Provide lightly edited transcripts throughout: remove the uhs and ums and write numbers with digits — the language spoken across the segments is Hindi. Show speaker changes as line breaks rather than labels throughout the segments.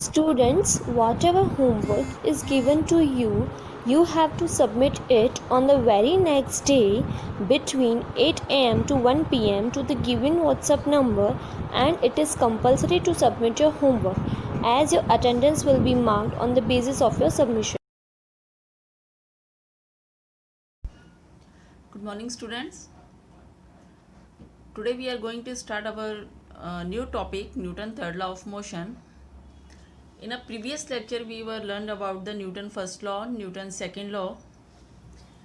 Students, whatever homework is given to you, you have to submit it on the very next day between 8 am to 1 pm to the given WhatsApp number, and it is compulsory to submit your homework as your attendance will be marked on the basis of your submission.
Good morning, students. Today we are going to start our new topic, Newton third law of motion. In a previous lecture we were learned about the Newton first law, Newton second law,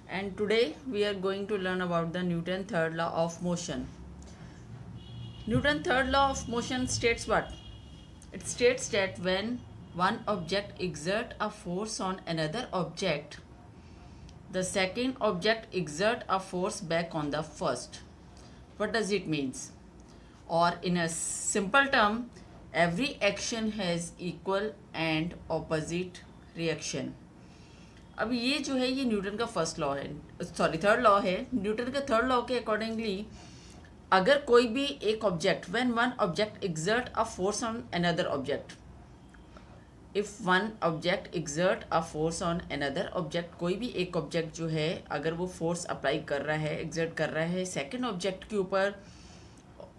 and today we are going to learn about the Newton third law of motion. Newton third law of motion states what? It states that when one object exerts a force on another object, the second object exerts a force back on the first. What does it means? Or in a simple term, every action has equal and opposite reaction. अब ये जो है ये न्यूटन का फर्स्ट लॉ है, सॉरी थर्ड लॉ है. न्यूटन के थर्ड लॉ के अकॉर्डिंगली अगर कोई भी एक object, when one object exert a force on another object, if one object exert a force on another object, कोई भी एक ऑब्जेक्ट जो है अगर वो फोर्स अप्लाई कर रहा है, एक्सर्ट कर रहा है सेकेंड ऑब्जेक्ट के ऊपर,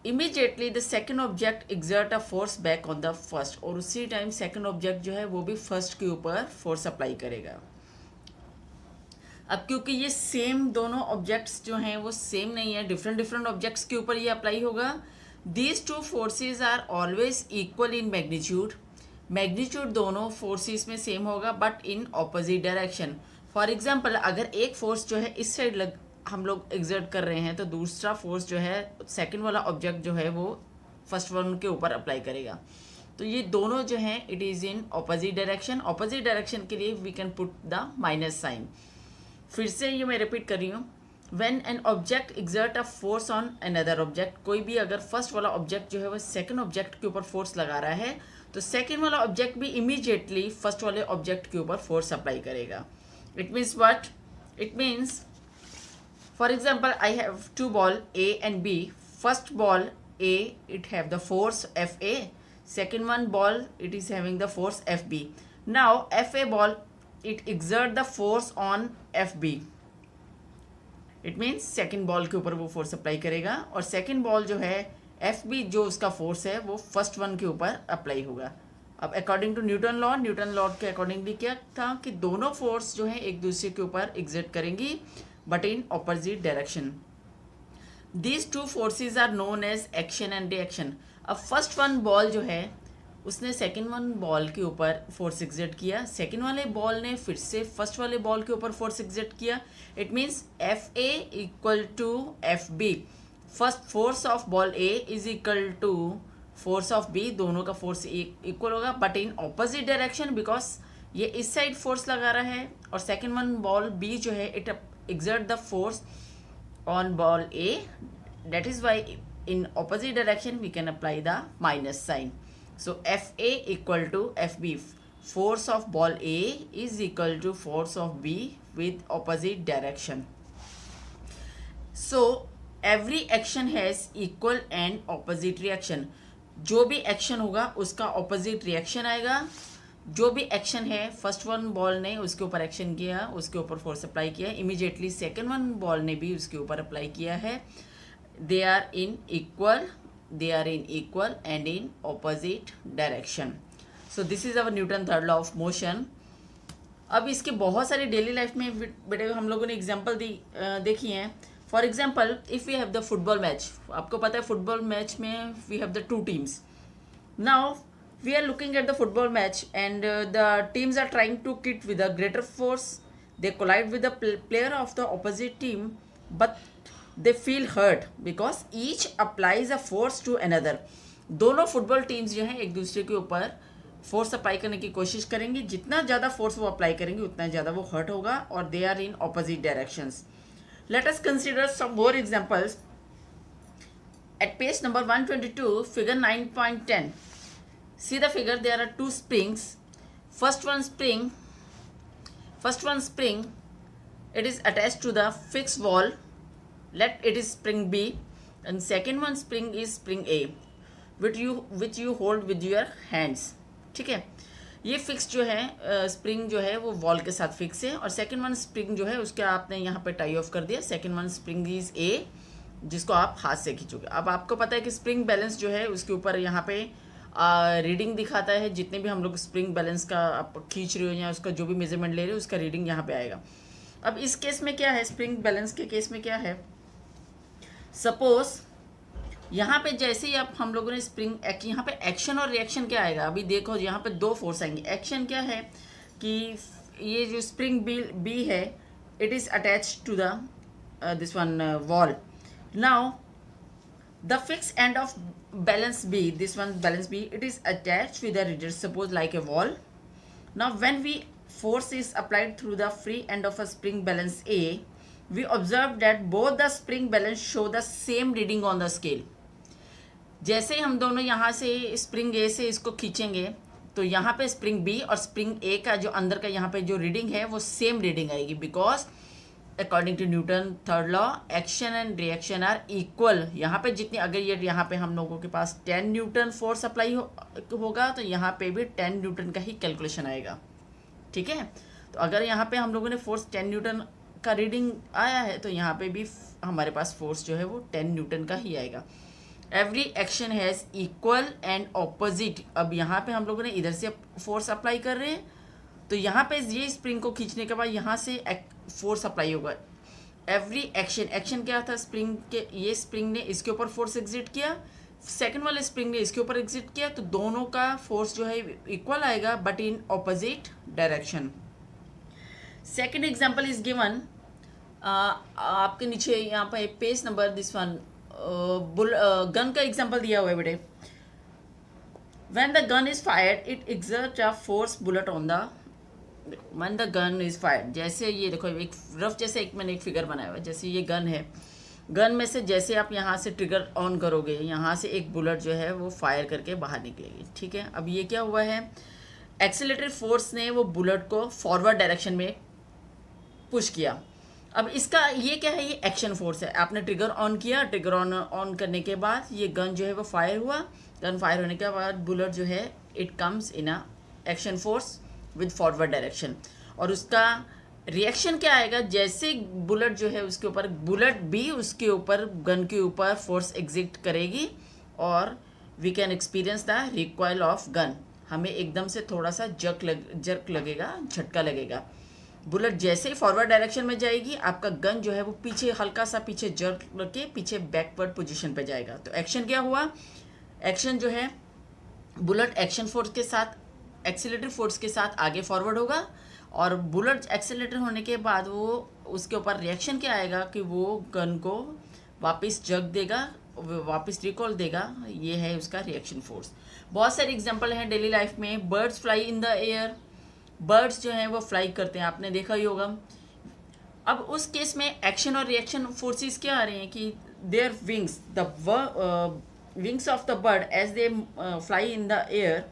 immediately the second object exert a force back on the first, और उसी टाइम सेकेंड ऑब्जेक्ट जो है वो भी फर्स्ट के ऊपर फोर्स अप्लाई करेगा. अब क्योंकि ये सेम दोनों ऑब्जेक्ट्स जो हैं वो सेम नहीं है, डिफरेंट डिफरेंट ऑब्जेक्ट्स के ऊपर ये अप्लाई होगा. These two forces are always equal in magnitude. Magnitude दोनों फोर्सेस में सेम होगा but in opposite direction. For example अगर एक फोर्स जो है इस साइड हम लोग एग्जर्ट कर रहे हैं तो दूसरा फोर्स जो है सेकंड वाला ऑब्जेक्ट जो है वो फर्स्ट वन के ऊपर अप्लाई करेगा. तो ये दोनों जो हैं it is in opposite direction. Opposite direction के लिए we can put the minus sign. फिर से ये मैं रिपीट कर रही हूँ. When an object exert a force on another object, कोई भी अगर फर्स्ट वाला ऑब्जेक्ट जो है वो सेकंड ऑब्जेक्ट के ऊपर फोर्स लगा रहा है तो सेकंड वाला ऑब्जेक्ट भी इमीडिएटली फर्स्ट वाले ऑब्जेक्ट के ऊपर फोर्स अप्लाई करेगा. It means what? It means for example I have two ball A and B. First ball A it have the force F A, second one ball it is having the force F B. Now F A ball it exert the force on FB. It means second ball के ऊपर वो फोर्स अप्लाई करेगा और सेकेंड बॉल जो है FB जो उसका फोर्स है वो फर्स्ट वन के ऊपर अप्लाई होगा. अब अकॉर्डिंग टू न्यूटन लॉ के अकॉर्डिंगली क्या था कि दोनों फोर्स जो है एक दूसरे के ऊपर एग्जर्ट करेंगी but in opposite direction. These two forces are known as action and reaction. अब फर्स्ट वन बॉल जो है उसने सेकेंड वन बॉल के ऊपर फोर्स एग्जर्ट किया, सेकेंड वाले बॉल ने फिर से फर्स्ट वाले बॉल के ऊपर फोर्स एग्जर्ट किया. It means F A equal to F B. First force of ball A is equal to force of B. दोनों का फोर्स इक्वल होगा but in opposite direction, because ये इस साइड फोर्स लगा रहा है और सेकेंड वन बॉल बी जो है it exert the force on ball A. That is why in opposite direction we can apply the minus sign. So FA equal to FB. Force of ball A is equal to force of B with opposite direction. So every action has equal and opposite reaction. जो भी एक्शन होगा उसका ऑपोजिट रिएक्शन आएगा. जो भी एक्शन है फर्स्ट वन बॉल ने उसके ऊपर एक्शन किया, उसके ऊपर फोर्स अप्लाई किया, इमीडिएटली सेकेंड वन बॉल ने भी उसके ऊपर अप्लाई किया है. They are in equal and in opposite direction. So this is our Newton third law of motion. अब इसके बहुत सारे डेली लाइफ में बेटे हम लोगों ने एग्जांपल देखी हैं. For example if we have the football match, आपको पता है फुटबॉल मैच में we have the two teams. Now we are looking at the football match and the teams are trying to kit with a greater force. They collide with the player of the opposite team but they feel hurt because each applies a force to another. दोनों फुटबॉल टीम्स जो हैं एक दूसरे के ऊपर फोर्स अप्लाई करने की कोशिश करेंगी. जितना ज़्यादा फोर्स वो अप्लाई करेंगे उतना ज़्यादा वो हर्ट होगा और they are in opposite directions. Let us consider some more examples. At page number 122 figure 9.10. See the figure. There are two springs. First one spring it is attached to the fixed wall. Let it is spring B and second one spring is spring A which you hold with your hands. ठीक है। ये फिक्स जो है स्प्रिंग जो है वो वॉल के साथ फिक्स है, और सेकंड वन स्प्रिंग जो है उसके आपने यहाँ पे टाई ऑफ कर दिया। Second one spring is a, जिसको आप हाथ से खींचोगे। अब आपको पता है कि स्प्रिंग बैलेंस जो है उसके ऊपर यहाँ पे रीडिंग दिखाता है। जितने भी हम लोग स्प्रिंग बैलेंस का आप खींच रहे हो या उसका जो भी मेजरमेंट ले रहे हो उसका रीडिंग यहाँ पे आएगा। अब इस केस में क्या है, स्प्रिंग बैलेंस के केस में क्या है, सपोज यहाँ पे जैसे ही आप हम लोगों ने स्प्रिंग यहाँ पे एक्शन और रिएक्शन क्या आएगा, अभी देखो यहाँ पे दो फोर्स आएंगे। एक्शन क्या है कि ये जो स्प्रिंग बी है it is attach to the this one wall. Now the fixed end of balance B, this one balance B, it is attached with a rigid, suppose like a wall. Now when we force is applied through the free end of a spring balance A, we observe that both the spring balance show the same reading on the scale. जैसे ही हम दोनों यहाँ से स्प्रिंग ए से इसको खींचेंगे तो यहाँ पे स्प्रिंग बी और स्प्रिंग ए का जो अंदर का यहाँ पे जो रीडिंग है वो सेम रीडिंग आएगी, because according to Newton third law action and reaction are equal. यहाँ पे जितनी, अगर ये यहाँ पे हम लोगों के पास 10 न्यूटन फोर्स अप्लाई होगा तो यहाँ पे भी 10 न्यूटन का ही कैलकुलेशन आएगा, ठीक है। तो अगर यहाँ पे हम लोगों ने फोर्स 10 न्यूटन का रीडिंग आया है तो यहाँ पे भी हमारे पास फोर्स जो है वो 10 न्यूटन का ही आएगा। Every action has equal and opposite. अब यहाँ पे हम लोगों ने इधर से फोर्स अप्लाई कर रहे हैं तो यहाँ पे ये स्प्रिंग को खींचने के बाद यहाँ से फोर्स अप्लाई होगा। एवरी एक्शन क्या था, स्प्रिंग के ये स्प्रिंग ने इसके ऊपर फोर्स एग्जिट किया, सेकंड वाले स्प्रिंग ने इसके ऊपर एग्जिट किया, तो दोनों का फोर्स जो है इक्वल आएगा but in opposite direction. Second example is given, आपके नीचे यहाँ पे page number this one gun का एग्जांपल दिया हुआ है बेटे। When the gun is fired it exert a force bullet on the, when the gun is fired, जैसे ये देखो एक रफ जैसे मैंने एक फिगर बनाया हुआ है। जैसे ये गन है, गन में से जैसे आप यहाँ से ट्रिगर ऑन करोगे यहाँ से एक बुलेट जो है वो फायर करके बाहर निकलेगी, ठीक है। अब ये क्या हुआ है, एक्सीलरेटेड फोर्स ने वो बुलेट को फॉरवर्ड डायरेक्शन में पुश किया। अब इसका ये क्या है, ये एक्शन फोर्स है। आपने ट्रिगर ऑन किया, ट्रिगर ऑन करने के बाद ये गन जो है वो फायर हुआ। गन फायर होने के बाद बुलेट जो है it comes in a action force with forward direction, और उसका रिएक्शन क्या आएगा, जैसे बुलेट जो है उसके ऊपर, बुलेट भी उसके ऊपर गन के ऊपर फोर्स एग्जिट करेगी और we can experience the recoil of gun. हमें एकदम से थोड़ा सा जर्क लगेगा, झटका लगेगा। बुलेट जैसे ही फॉरवर्ड डायरेक्शन में जाएगी आपका गन जो है वो पीछे हल्का सा पीछे जर्क करके पीछे बैकवर्ड पोजीशन पे जाएगा। तो एक्शन क्या हुआ, एक्शन जो है बुलेट एक्शन फोर्स के साथ, एक्सीलरेटेड फोर्स के साथ आगे फॉरवर्ड होगा, और बुलेट एक्सीलरेटर होने के बाद वो उसके ऊपर रिएक्शन क्या आएगा कि वो गन को वापस जग देगा, वापस रिकॉल देगा। ये है उसका रिएक्शन फोर्स। बहुत सारे एग्जांपल हैं डेली लाइफ में। Birds fly in the air, birds जो हैं वो फ्लाई करते हैं, आपने देखा ही होगा। अब उस केस में एक्शन और रिएक्शन फोर्सेस क्या आ रहे हैं कि their wings, the wings of the bird as they fly in the air,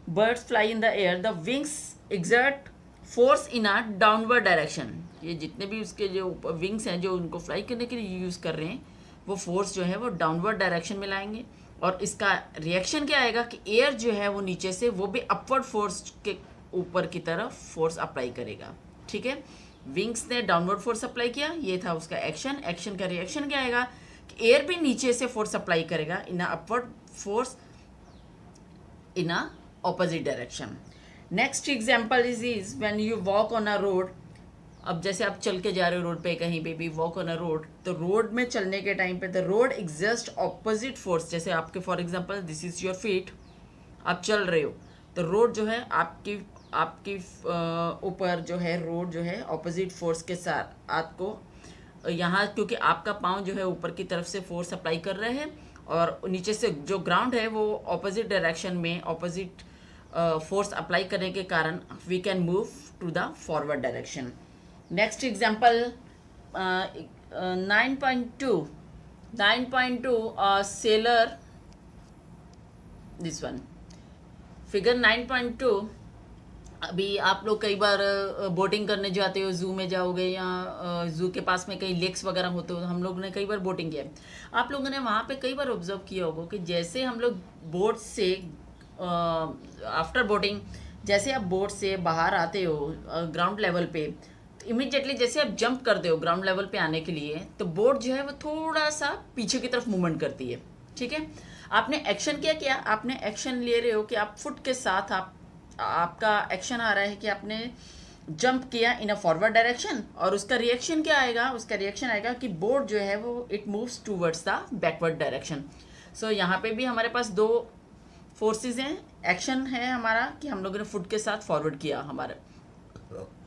birds fly in the air, the wings exert force in a downward direction। ये जितने भी उसके जो विंग्स हैं जो उनको फ्लाई करने के लिए यूज़ कर रहे हैं वो फोर्स जो है वो डाउनवर्ड डायरेक्शन में लाएंगे, और इसका रिएक्शन क्या आएगा कि एयर जो है वो नीचे से वो भी अपवर्ड फोर्स के ऊपर की तरफ फोर्स अप्लाई करेगा, ठीक है। विंग्स ने डाउनवर्ड फोर्स अप्लाई किया, ये था उसका एक्शन। एक्शन का रिएक्शन क्या आएगा कि एयर भी नीचे से फोर्स अप्लाई करेगा in a upward force in a opposite direction। next example is when you walk on a road। अब जैसे आप चल के जा रहे हो रोड पे, कहीं पे भी walk on a road, तो रोड में चलने के टाइम पे the road exerts opposite force। जैसे आपके for example this is your feet, आप चल रहे हो तो रोड जो है आपकी ऊपर जो है रोड जो है ऑपोजिट फोर्स के साथ आपको यहाँ, क्योंकि आपका पाँव जो है ऊपर की तरफ से फोर्स अप्लाई कर रहे हैं और नीचे से जो ग्राउंड है वो ऑपोजिट डायरेक्शन में ऑपोजिट फोर्स अप्लाई करने के कारण we can move to the forward direction. Next example 9.2 sailor, this one figure 9.2। अभी आप लोग कई बार बोटिंग करने जाते हो, जू में जाओगे या जू के पास में कई लेक्स वगैरह होते हो, हम लोग ने कई बार बोटिंग किया है। आप लोगों ने वहाँ पे कई बार ऑब्जर्व किया होगा कि जैसे हम लोग बोट से आफ्टर बोटिंग, जैसे आप बोट से बाहर आते हो ग्राउंड लेवल पे, इमिडिएटली जैसे आप जंप करते हो ग्राउंड लेवल पे आने के लिए, तो बोट जो है वो थोड़ा सा पीछे की तरफ मूवमेंट करती है, ठीक है। आपने एक्शन क्या किया, आपने एक्शन ले रहे हो कि आप फुट के साथ आपका एक्शन आ रहा है कि आपने जंप किया इन अ फॉरवर्ड डायरेक्शन, और उसका रिएक्शन क्या आएगा, उसका रिएक्शन आएगा कि बोट जो है वो it moves towards the backward direction. So यहाँ पे भी हमारे पास दो फोर्सेस हैं, एक्शन है हमारा कि हम लोगों ने फुट के साथ फॉरवर्ड किया हमारे,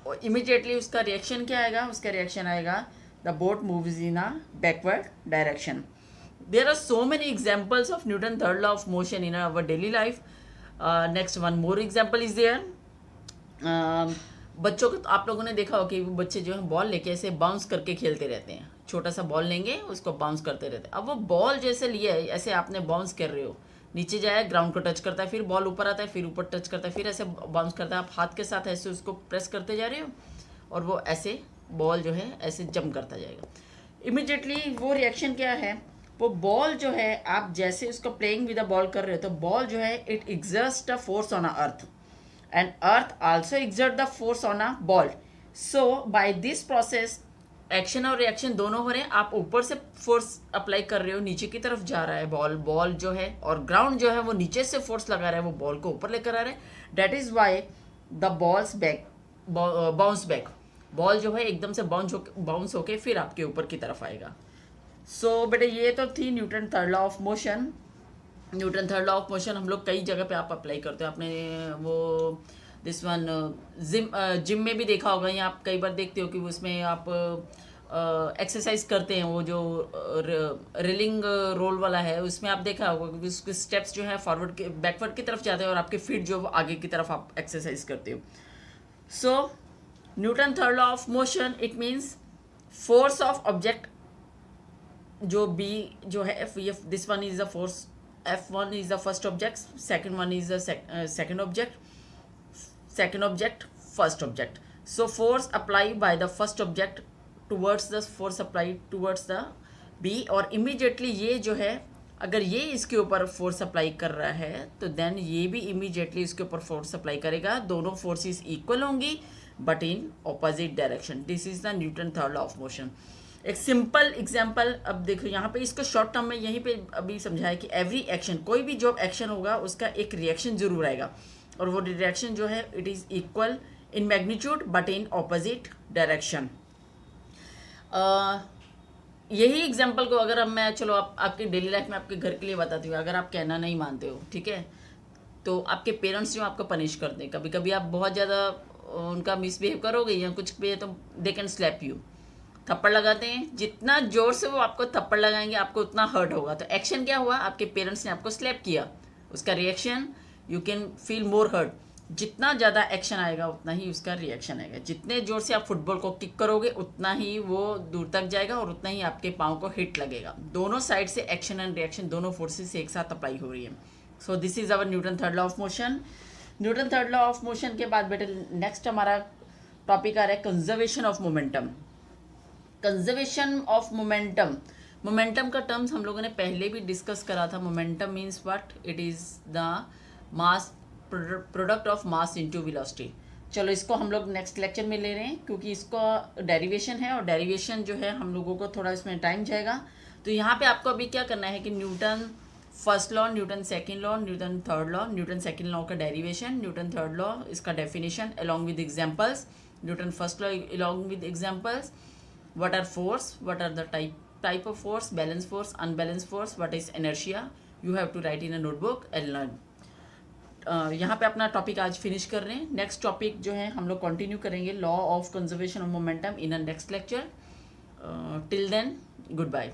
और इमीडिएटली उसका रिएक्शन क्या आएगा, उसका रिएक्शन आएगा the boat moves in a backward direction. There are so many examples of Newton third law of motion in our daily life. Next one more example is there. बच्चों को तो आप लोगों ने देखा हो कि वो बच्चे जो है बॉल लेके ऐसे बाउंस करके खेलते रहते हैं, छोटा सा बॉल लेंगे उसको बाउंस करते रहते हैं। अब वो बॉल जैसे लिए ऐसे आपने बाउंस कर रहे हो, नीचे जाए ग्राउंड को टच करता है, फिर बॉल ऊपर आता है, फिर ऊपर टच करता है, फिर ऐसे बाउंस करता है, आप हाथ के साथ ऐसे उसको प्रेस करते जा रहे हो और वो ऐसे बॉल जो है ऐसे जंप करता जाएगा। इमिडिएटली वो रिएक्शन क्या है, वो बॉल जो है आप जैसे उसको प्लेइंग विद द बॉल कर रहे हो, तो बॉल जो है it exerts the force on a earth and earth also exert the force on a ball. So by this process action और रिएक्शन दोनों हो रहे हैं, आप ऊपर से फोर्स अप्लाई कर रहे हो, नीचे की तरफ जा रहा है बॉल जो है, और ग्राउंड जो है वो नीचे से फोर्स लगा रहा है, वो बॉल को ऊपर लेकर आ रहा है। That is why the balls back bounce back, ball जो है एकदम से बाउंस होके फिर आपके ऊपर की तरफ आएगा। सो बेटे ये तो थी Newton third law of motion. Newton third law of motion हम लोग कई जगह पे आप अप्लाई करते हो। आपने वो दिस वन जिम में भी देखा होगा, या आप कई बार देखते हो कि उसमें आप एक्सरसाइज करते हैं, वो जो रेलिंग रोल वाला है उसमें आप देखा होगा कि उसके स्टेप्स जो है फॉरवर्ड के बैकवर्ड की तरफ जाते हैं और आपके फीट जो आगे की तरफ आप एक्सरसाइज करते हो। So Newton third law of motion it means force of object जो बी जो है this one is the force F1 is the first object, second one is the second object, first object. So force applied by the first object towards the force applied towards the B, और immediately ये जो है अगर ये इसके ऊपर फोर्स अप्लाई कर रहा है तो देन ये भी इमीडिएटली इसके ऊपर फोर्स अप्लाई करेगा, दोनों फोर्सेस इक्वल होंगी but in opposite direction. This is the Newton third law of motion. एक सिंपल एग्जाम्पल अब देखो यहाँ पे, इसको शॉर्ट टर्म में यहीं पे अभी समझाया कि एवरी एक्शन, कोई भी जो एक्शन होगा उसका एक रिएक्शन जरूर आएगा, और वो रिएक्शन जो है it is equal in magnitude but in opposite direction. यही एग्जाम्पल को अगर अब मैं चलो आपके डेली लाइफ में आपके घर के लिए बताती हूँ, अगर आप कहना नहीं मानते हो, ठीक है, तो आपके पेरेंट्स जो आपको पनिश करते हैं, कभी कभी आप बहुत ज़्यादा उनका मिसबिहेव करोगे या कुछ भी, तो दे कैन स्लैप यू, थप्पड़ लगाते हैं, जितना जोर से वो आपको थप्पड़ लगाएंगे आपको उतना हर्ट होगा। तो एक्शन क्या हुआ, आपके पेरेंट्स ने आपको स्लैप किया, उसका reaction you can feel more hurt. जितना ज़्यादा एक्शन आएगा उतना ही उसका रिएक्शन आएगा। जितने जोर से आप फुटबॉल को किक करोगे उतना ही वो दूर तक जाएगा और उतना ही आपके पाँव को हिट लगेगा। दोनों साइड से एक्शन एंड रिएक्शन दोनों फोर्सेस एक साथ अप्लाई हो रही है। So this is our Newton third law of motion. Newton third law of motion के बाद बेटे नेक्स्ट हमारा टॉपिक आ रहा है conservation of momentum. Conservation of momentum, momentum का टर्म्स हम लोगों ने पहले भी डिस्कस करा था। Momentum means what, it is the mass product of mass into velocity. चलो इसको हम लोग नेक्स्ट लेक्चर में ले रहे हैं क्योंकि इसका डेरिवेशन है और डेरिवेशन जो है हम लोगों को थोड़ा इसमें टाइम जाएगा। तो यहाँ पे आपको अभी क्या करना है कि Newton first law, Newton second law, Newton third law, Newton second law का डेरिवेशन, न्यूटन थर्ड लॉ इसका definition along with examples, Newton first law along with examples, what are force, what are the type of force, balance force, unbalanced force, what is inertia, you have to write in a notebook and learn। यहाँ पे अपना टॉपिक आज फिनिश कर रहे हैं। नेक्स्ट टॉपिक जो है हम लोग कंटिन्यू करेंगे law of conservation of momentum in a next lecture. Till then good bye.